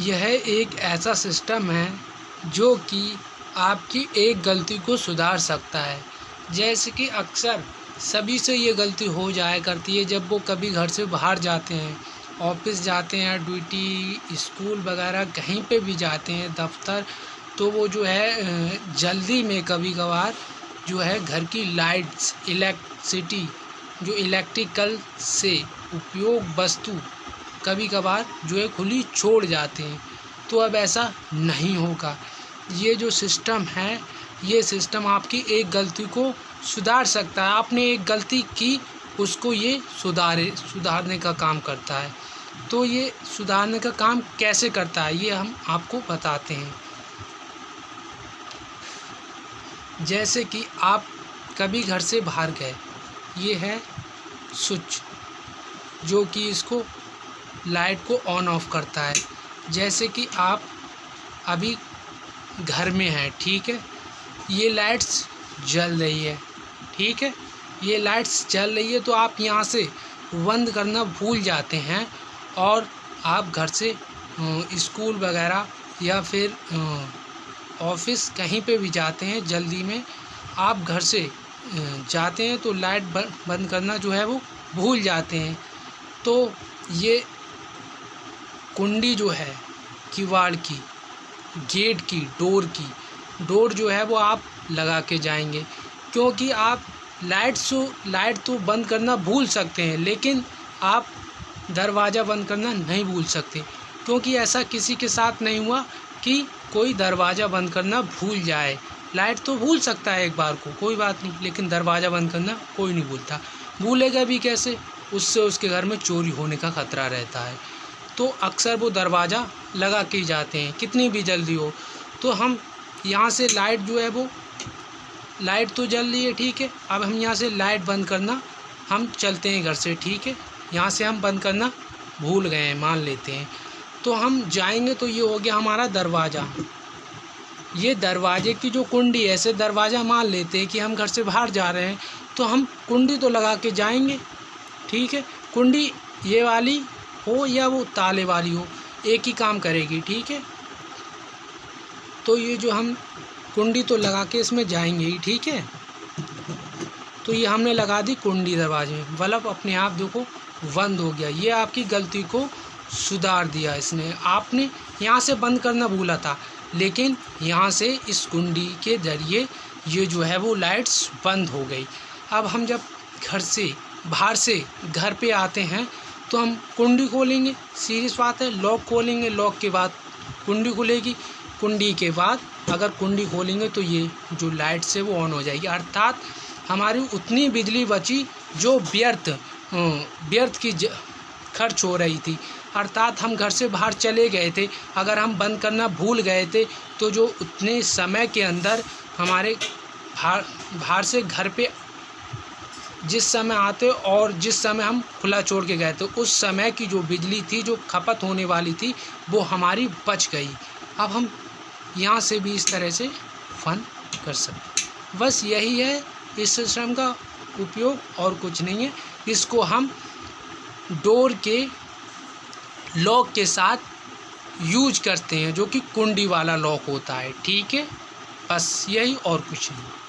यह एक ऐसा सिस्टम है जो कि आपकी एक गलती को सुधार सकता है। जैसे कि अक्सर सभी से ये गलती हो जाया करती है जब वो कभी घर से बाहर जाते हैं, ऑफिस जाते हैं, ड्यूटी, स्कूल वगैरह कहीं पे भी जाते हैं, दफ्तर, तो वो जो है जल्दी में कभी-कभार जो है घर की लाइट्स, इलेक्ट्रिसिटी, जो इलेक्ट्रिकल से उपयोग वस्तु कभी-कभार जो है खुली छोड़ जाते हैं। तो अब ऐसा नहीं होगा। ये जो सिस्टम है, ये सिस्टम आपकी एक गलती को सुधार सकता है। आपने एक गलती की, उसको ये सुधारने का काम करता है। तो ये सुधारने का काम कैसे करता है, ये हम आपको बताते हैं। जैसे कि आप कभी घर से बाहर गए, ये है स्विच जो कि इसको लाइट को ऑन ऑफ करता है। जैसे कि आप अभी घर में हैं, ठीक है, ये लाइट्स जल रही है, ठीक है, ये लाइट्स जल रही है तो आप यहाँ से बंद करना भूल जाते हैं और आप घर से स्कूल वगैरह या फिर ऑफिस कहीं पे भी जाते हैं, जल्दी में आप घर से जाते हैं तो लाइट बंद करना जो है वो भूल जाते हैं। तो ये कुंडी जो है किवाड़ की, गेट की, डोर जो है वो आप लगा के जाएंगे, क्योंकि आप लाइट तो बंद करना भूल सकते हैं लेकिन आप दरवाज़ा बंद करना नहीं भूल सकते, क्योंकि ऐसा किसी के साथ नहीं हुआ कि कोई दरवाज़ा बंद करना भूल जाए। लाइट तो भूल सकता है एक बार को, कोई बात नहीं, लेकिन दरवाज़ा बंद करना कोई नहीं भूलता। भूलेगा भी कैसे? उससे उसके घर में चोरी होने का खतरा रहता है। तो अक्सर वो दरवाज़ा लगा के जाते हैं, कितनी भी जल्दी हो। तो हम यहाँ से लाइट जो है वो, लाइट तो जल रही है, ठीक है, अब हम यहाँ से लाइट बंद करना हम चलते हैं घर से, ठीक है, यहाँ से हम बंद करना भूल गए हैं, मान लेते हैं, तो हम जाएंगे तो ये हो गया हमारा दरवाज़ा। ये दरवाजे की जो कुंडी है, ऐसे दरवाज़ा मान लेते हैं कि हम घर से बाहर जा रहे हैं तो हम कुंडी तो लगा के जाएंगे, ठीक है, कुंडी ये वाली हो या वो ताले वाली हो, एक ही काम करेगी, ठीक है। तो ये जो हम कुंडी तो लगा के इसमें जाएंगे ही, ठीक है। तो ये हमने लगा दी कुंडी दरवाजे में, बल्ब अपने आप देखो बंद हो गया। ये आपकी गलती को सुधार दिया इसने। आपने यहाँ से बंद करना भूला था, लेकिन यहाँ से इस कुंडी के ज़रिए ये जो है वो लाइट्स बंद हो गई। अब हम जब घर से बाहर से घर पे आते हैं तो हम कुंडी खोलेंगे, सीरियस बात है, लॉक खोलेंगे, लॉक के बाद कुंडी खुलेगी, कुंडी के बाद अगर कुंडी खोलेंगे तो ये जो लाइट्स है वो ऑन हो जाएगी, अर्थात हमारी उतनी बिजली बची जो व्यर्थ की खर्च हो रही थी। अर्थात हम घर से बाहर चले गए थे, अगर हम बंद करना भूल गए थे तो जो उतने समय के अंदर हमारे बाहर से घर पे जिस समय आते और जिस समय हम खुला छोड़ के गए थे, उस समय की जो बिजली थी, जो खपत होने वाली थी, वो हमारी बच गई। अब हम यहाँ से भी इस तरह से फन कर सकते। बस यही है इस सिस्टम का उपयोग, और कुछ नहीं है। इसको हम डोर के लॉक के साथ यूज करते हैं, जो कि कुंडी वाला लॉक होता है, ठीक है। बस यही, और कुछ नहीं।